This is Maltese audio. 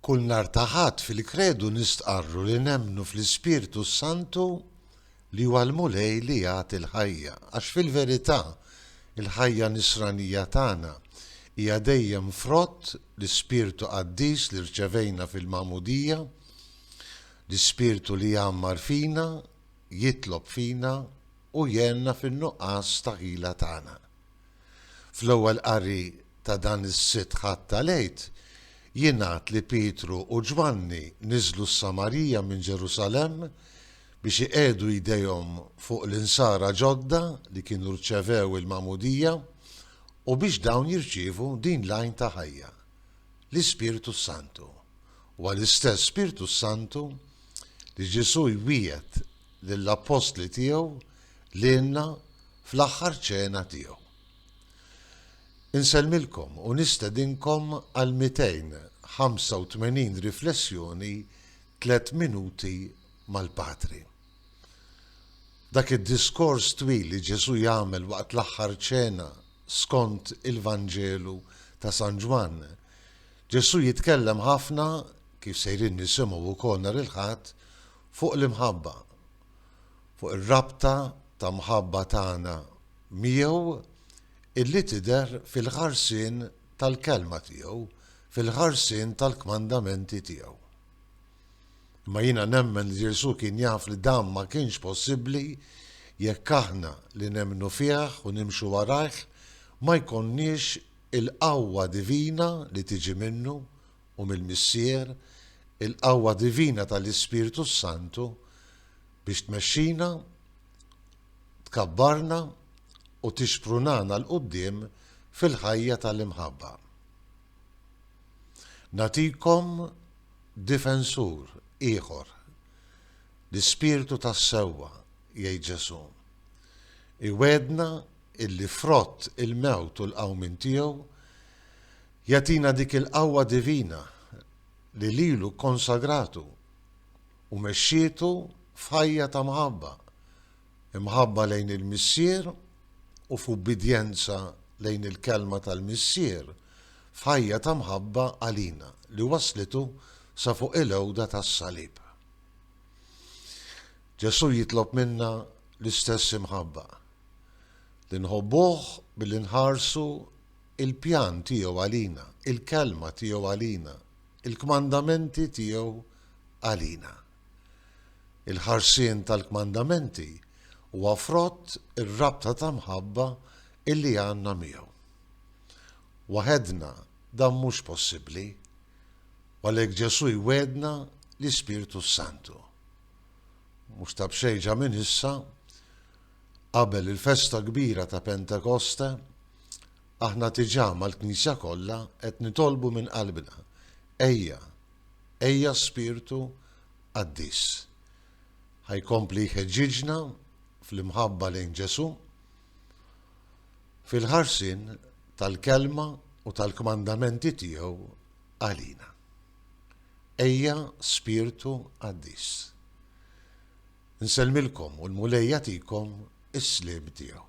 Kull nar taħat fil-kredu nistqarru li nemmnu fl-Ispirtu Santu li huwa l-mulej li jagħti l-ħajja, għax fil-verità il-ħajja nisranija tagħna hija dejjem frott l-Ispirtu Qaddis li rċevejna fil-Magħmudija, l-Ispirtu li jammar fina, jitlob fina u jenna fin-nuqqas ta' ħila tagħna. Fl-ewwel qari ta' dan is-sitt ħadd tal-Għid jingħad li Pietru u Ġwanni niżlu s-Samarija minn Ġerusalemm biex iqegħdu jdejhom fuq l-insara ġodda li kienu rċevew il-Magħmudija u biex dawn jirċievu din l-għajn ta' ħajja, l-Ispirtu Santu. U għall-istess Spiritu Santu li Ġesu jwiegħed lill-Apostli tiegħu lilna fl-aħħar ċena tiegħu. Insellmilkom u nistedinkom għal 285 riflessjoni 3 minuti mal-Patri. Dak id-diskors twil li Ġesu jagħmel waqt l-aħħar ċena skont il-Vanġelu ta' San Ġwan, Ġesu jitkellem ħafna kif sejrin nisimgħu wkoll nhar il-Ħadd fuq l-imħabba, fuq ir-rabta ta' mħabba tagħna miegħu illi tidher fil-ħarsien tal-kelma tiegħu, fil-ħarsien tal-kmandamenti tiegħu. Ma jiena nemmen li Ġesu kien jaf li dan ma kienx possibbli jekk aħna li nemmnu fih u nimxu warajh ma jkollniex il-qawwa divina li tiġi minnu u mill-Missier, il-qawwa divina tal-Ispirtu Santu biex tmexxina, tkabbarna u tixprunana l-qudiem fil-ħajja tal-imħabba. Natikom difensur ieħor, l-Ispirtu tas-sewwa jgħid Ġesu. Iwedna illi frott il-mewt u l-qawmin tiegħu jagħtina dik il-qawwa divina li lilu konsagratu u mexxietu f'ħajja ta' mħabba, imħabba lejn il-Missier u f'ubbidjenza lejn il-kelma tal-Missier f'ħajja ta' mħabba għalina li waslitu sa fuq il-għewda tas-salib. Ġesu jitlob minna l-istess imħabba li nħobbuh billi nħarsu il-pjan tiegħu għalina, il-kelma tiegħu għalina, il-kmandamenti tiegħu għalina. Il-ħarsien tal-kmandamenti huwa frott ir-rabta ta' mħabba illi għandna miegħu. Waħedna dan mhux possibbli, u għalhekk Ġesu jwedna l-Ispirtu Santu. Mhux ta' bxejn minn issa, qabel il-festa kbira ta' Pentekoste, aħna diġà mal-Knisja kollha qed nitolbu minn qalbna, ejja Spiritu Qaddis. Ħajkompli jħeġġiġna fl-imħabba lejn Ġesu, fil-ħarsien tal-kelma u tal-kmandamenti tiegħu għalina. Ejja Spiritu Qaddis. Nsellmilkom u l-mulej jagħtikom is-sliem tiegħu.